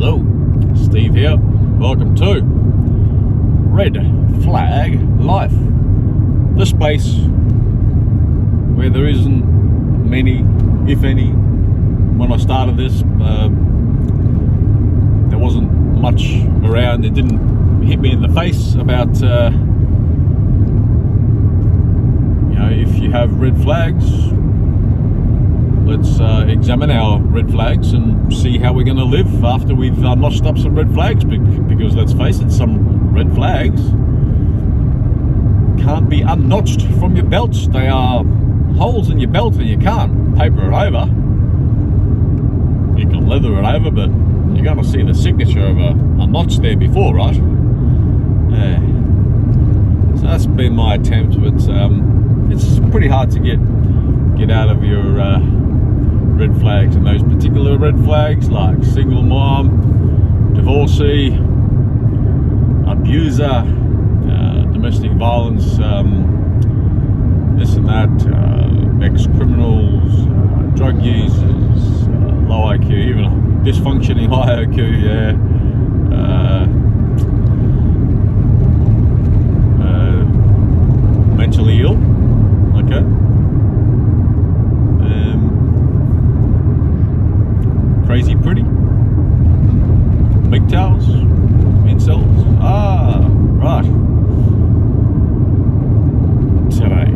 Hello, Steve here. Welcome to Red Flag Life, the space where there isn't many, if any. When I started this, there wasn't much around. It didn't hit me in the face about, if you have red flags, let's examine our red flags and see how we're going to live after we've notched up some red flags, because let's face it, some red flags can't be unnotched from your belt. They are holes in your belt and you can't paper it over. You can leather it over, but you're going to see the signature of a notch there before, right? So that's been my attempt, but it's pretty hard to get out of your red flags, and those particular red flags like single mom, divorcee, abuser, domestic violence, this and that, ex-criminals, drug users, low IQ, even dysfunctioning high IQ, mentally ill, okay. Crazy pretty, MGTOWs, incels. Right. Today,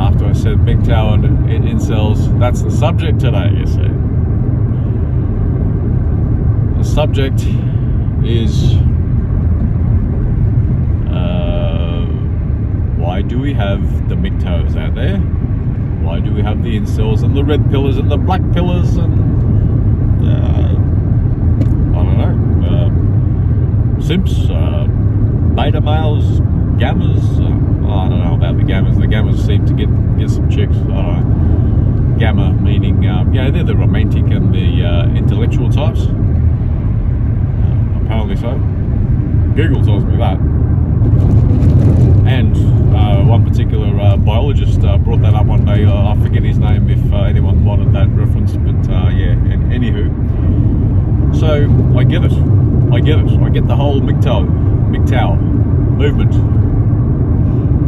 after I said MGTOW and incels, that's the subject today, you see. The subject is why do we have the MGTOWs out there? Why do we have the incels and the red pillars and the black pillars and I don't know, simps, beta males, gammas? I don't know about the gammas. The gammas seem to get some chicks. I don't know. Gamma meaning, they're the romantic and the intellectual types. Apparently so. Google tells me that. And one particular biologist brought that up one day. I forget his name if anyone wanted that reference, but anywho. So I get it. I get the whole MGTOW movement.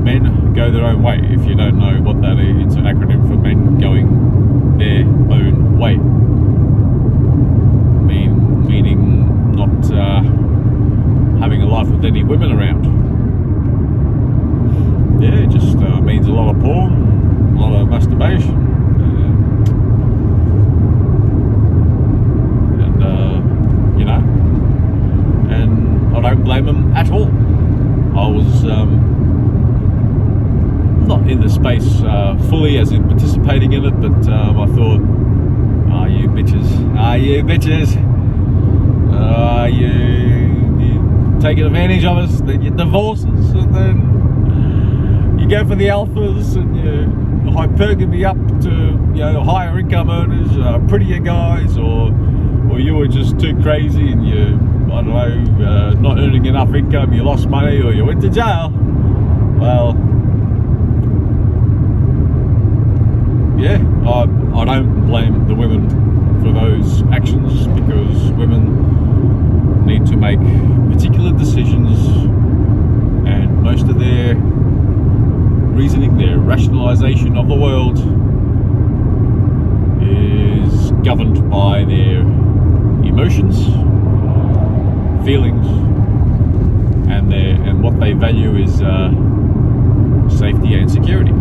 Men go their own way. If you don't know what that is, it's an acronym for men going their own way. Meaning not having a life with any women around. Yeah, it just means a lot of porn, a lot of masturbation, and I don't blame them at all. I was not in the space fully, as in participating in it, but I thought, you bitches, you taking advantage of us, then you divorce us, and then you go for the alphas and you hypergamy up to higher income earners, prettier guys, or you were just too crazy and you, I don't know, not earning enough income, you lost money, or you went to jail. Well, I don't blame the women for those actions, because women need to make particular decisions, and most of their reasoning, their rationalization of the world is governed by their emotions, feelings, and what they value is safety and security.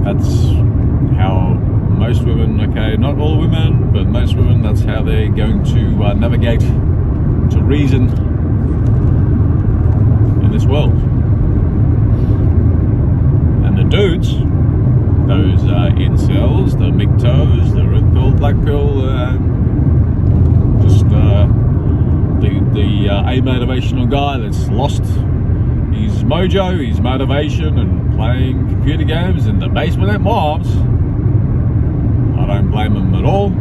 That's how most women, okay, not all women, but most women, that's how they're going to navigate, to reason in this world. And the dudes, those incels, the MGTOWs, the red pill, black pill, just the amotivational guy that's lost his mojo, his motivation, and playing computer games in the basement at mom's. I don't blame him at all.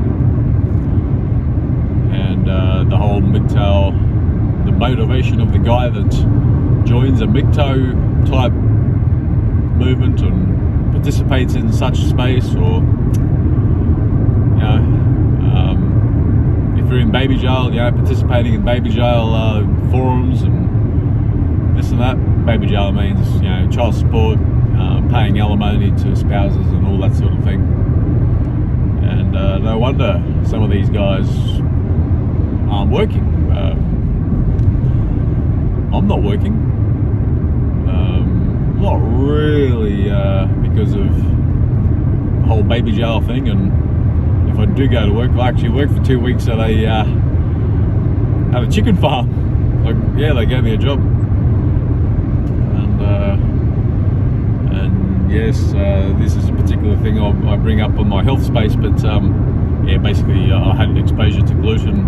And the whole MGTOW, the motivation of the guy that joins a MGTOW type movement and participates in such space, or if you're in baby jail, participating in baby jail forums and this and that. Baby jail means child support, paying alimony to spouses and all that sort of thing. And no wonder some of these guys aren't working. I'm not working. Not really because of the whole baby jail thing, and if I do go to work, I actually worked for 2 weeks at a chicken farm. They gave me a job, and yes, this is a particular thing I bring up on my health space, but basically I had an exposure to gluten.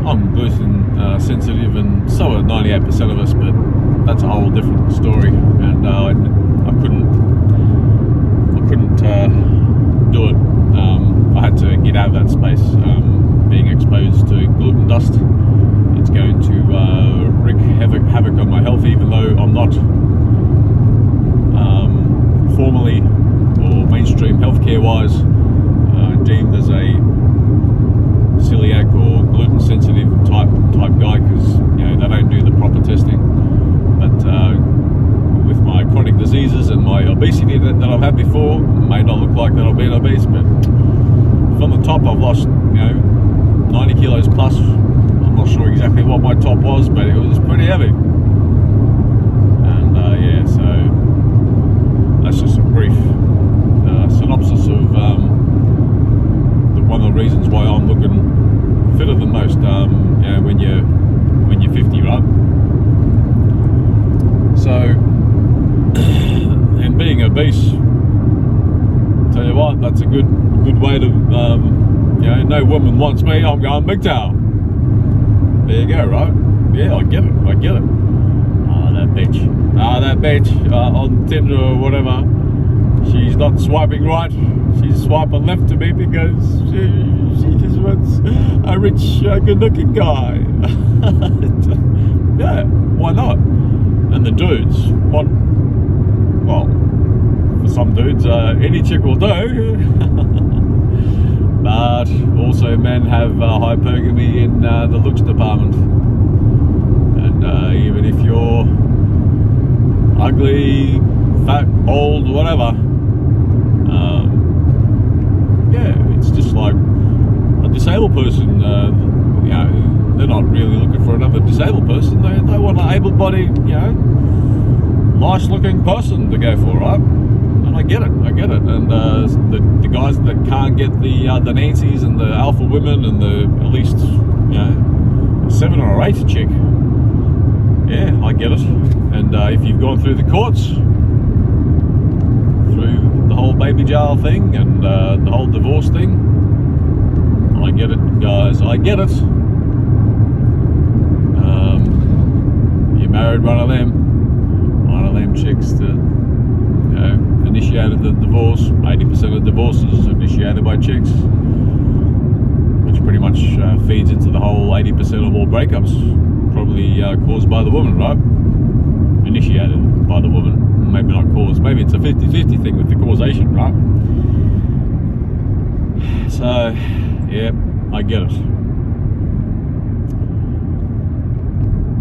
I'm gluten sensitive, and so are 98% of us, but that's a whole different story, and I couldn't do it. I had to get out of that space. Being exposed to gluten dust, it's going to wreak havoc on my health, even though I'm not formally or mainstream healthcare wise deemed as a celiac or gluten sensitive type guy, because they don't do the proper testing. But with my chronic diseases and my obesity that I've had before, it may not look like that I've been obese, but from the top I've lost 90 kilos plus. I'm not sure exactly what my top was, but it was pretty heavy. And so that's just a brief synopsis of one of the reasons why I'm looking fitter than most. When you're 50, right? So, and being obese, tell you what, that's a good way to, no woman wants me, I'm going MGTOW. There you go, right? Yeah, I get it. Oh, that bitch on Tinder or whatever, she's not swiping right, she's swiping left to me because she just wants a rich, good-looking guy. Yeah, why not? And the dudes want, well, for some dudes, any chick will do. But also men have hypergamy in the looks department. And even if you're ugly, fat, old, whatever, it's just like a disabled person. They're not really looking for another disabled person. They want an able-bodied, nice-looking person to go for, right? And I get it. And the guys that can't get the Nancy's and the alpha women and the at least 7 or 8 chick, yeah, I get it. And if you've gone through the courts, through the whole baby jail thing and the whole divorce thing, I get it, guys. I get it. You married one of them chicks that initiated the divorce. 80% of divorces are initiated by chicks, which pretty much feeds into the whole 80% of all breakups, probably caused by the woman, right? Initiated by the woman, maybe not caused. Maybe it's a 50-50 thing with the causation, right? So, yeah, I get it.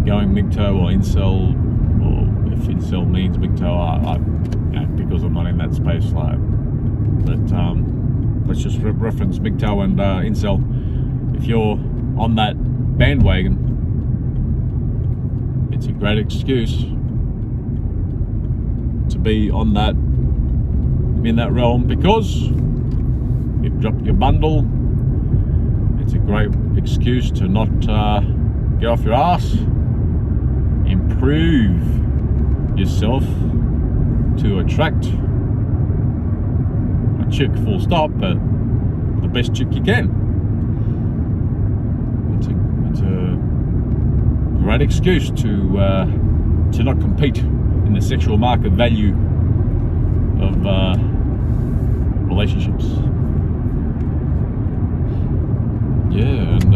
Going MGTOW or incel, or if incel means MGTOW, because I'm not in that space, but let's just reference MGTOW and incel. If you're on that bandwagon, it's a great excuse to be in that realm, because you've dropped your bundle. It's a great excuse to not get off your ass, improve yourself to attract a chick, full stop, but the best chick you can. It's a great excuse to not compete in the sexual market value of relationships. Yeah, and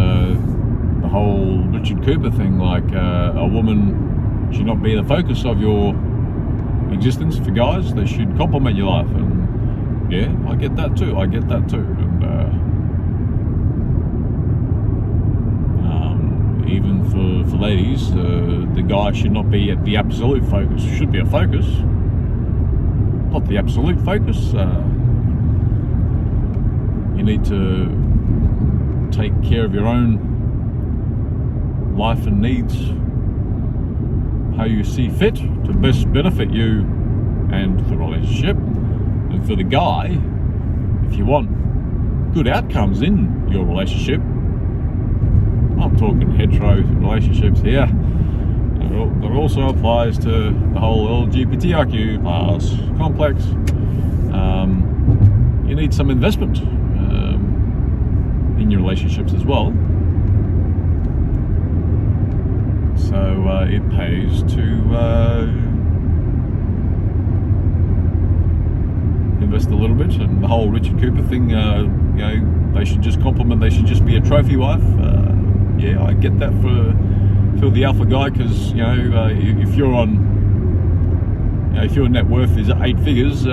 the whole Richard Cooper thing, like a woman should not be the focus of your existence for guys. They should complement your life, and yeah, I get that too. And even for ladies, the guy should not be at the absolute focus. Should be a focus, not the absolute focus. You need to take care of your own life and needs how you see fit to best benefit you and the relationship. And for the guy, if you want good outcomes in your relationship, I'm talking hetero relationships here, that also applies to the whole LGBTIQ plus complex. You need some investment in your relationships as well. So it pays to invest a little bit. And the whole Richard Cooper thing, they should just complement. They should just be a trophy wife. Yeah, I get that for the alpha guy, because if you're on, if your net worth is 8 figures,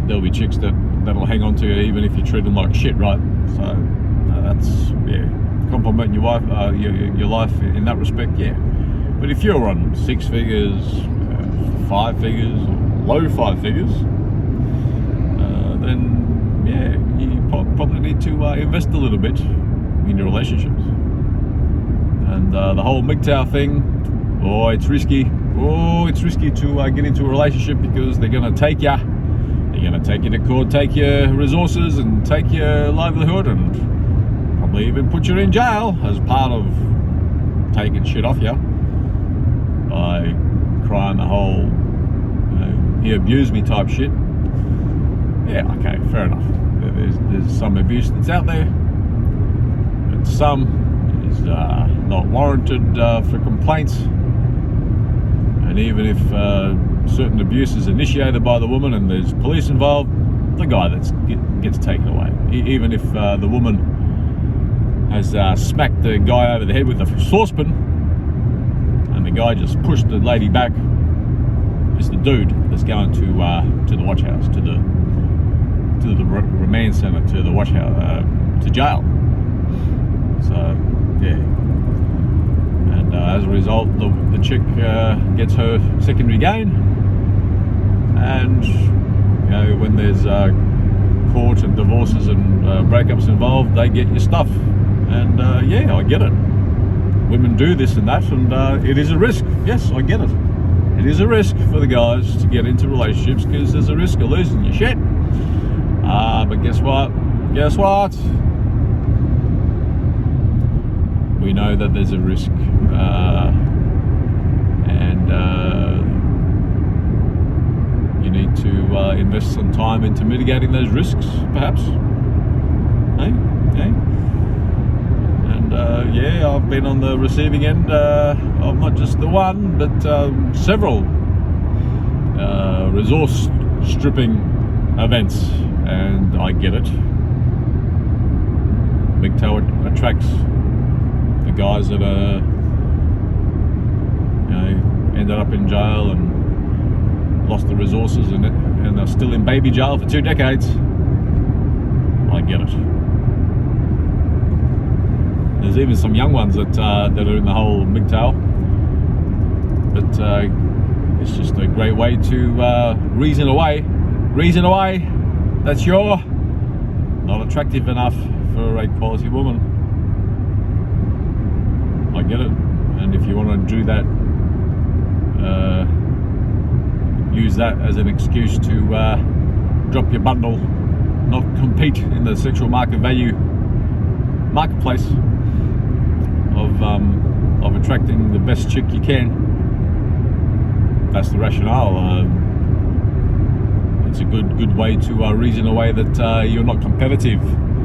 there'll be chicks that'll hang on to you even if you treat them like shit, right? So that's compliment your wife, your life in that respect, yeah. But if you're on 6 figures, 5 figures, low 5 figures, then you probably need to invest a little bit in your relationships. And the whole MGTOW thing, it's risky. It's risky to get into a relationship, because they're going to take you. They're going to take you to court, take your resources, and take your livelihood, and probably even put you in jail as part of taking shit off you by crying the whole, he abused me type shit. Yeah, okay, fair enough. There's some abuse that's out there, but some is not warranted for complaints. And even if certain abuse is initiated by the woman and there's police involved, the guy gets taken away. Even if the woman has smacked the guy over the head with a saucepan, and the guy just pushed the lady back, it's the dude that's going to the watch house, to the remand centre, to the watch house, to jail. So yeah, and as a result, the chick gets her secondary gain, and when there's court and divorces and breakups involved, they get your stuff. And I get it. Women do this and that, and it is a risk. Yes, I get it. It is a risk for the guys to get into relationships, because there's a risk of losing your shit. But guess what? We know that there's a risk, and you need to invest some time into mitigating those risks, perhaps. Hey? And I've been on the receiving end of not just the one, but several resource stripping events, and I get it. MGTOW attracts the guys that are, ended up in jail and lost the resources and are still in baby jail for 2 decades. I get it. There's even some young ones that are in the whole MGTOW, but it's just a great way to reason away that you're not attractive enough for a quality woman. I get it. And if you want to do that, use that as an excuse to drop your bundle, not compete in the sexual marketplace of attracting the best chick you can. That's the rationale. It's a good way to reason away that you're not competitive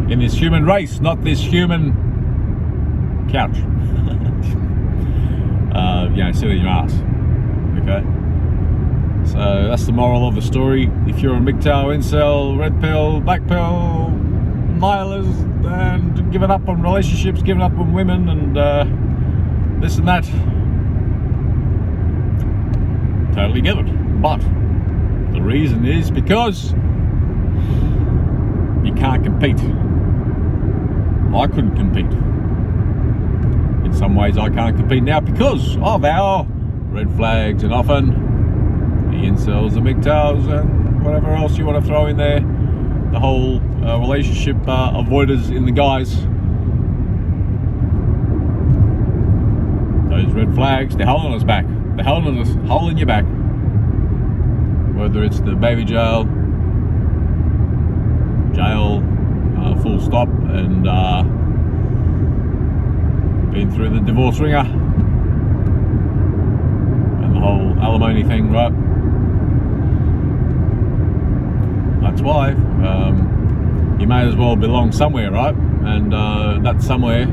in this human race, not this human couch. Sit on your ass. Okay. So that's the moral of the story. If you're a MGTOW, incel, red pill, black pill, nihilist, and giving up on relationships, giving up on women, and this and that, Totally get it. But the reason is because you can't compete. I couldn't compete. In some ways I can't compete now because of our red flags and often the incels, the MGTOWs and whatever else you want to throw in there. The whole relationship avoiders in the guys. Those red flags, they're holding us back. They're holding you back. Whether it's the baby jail, full stop, and been through the divorce ringer and the whole alimony thing, right? That's why you may as well belong somewhere, right? And that somewhere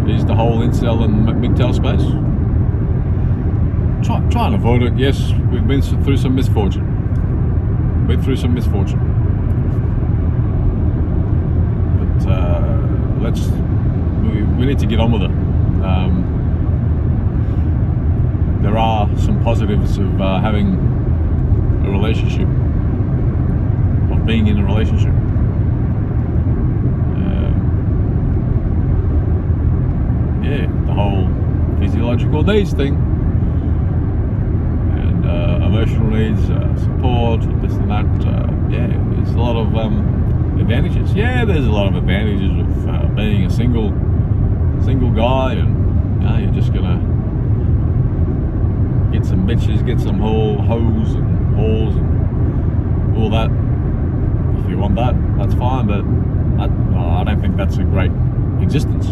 is the whole incel and MGTOW space. Try and avoid it. Yes, we've been through some misfortune. But we need to get on with it. There are some positives of having a relationship, of being in a relationship. The whole physiological needs thing, and emotional needs, support, this and that. There's a lot of advantages. Yeah, there's a lot of advantages of being a single guy, and you're just gonna get some bitches, get some hoes and whores and all that. If you want that, that's fine, but I don't think that's a great existence.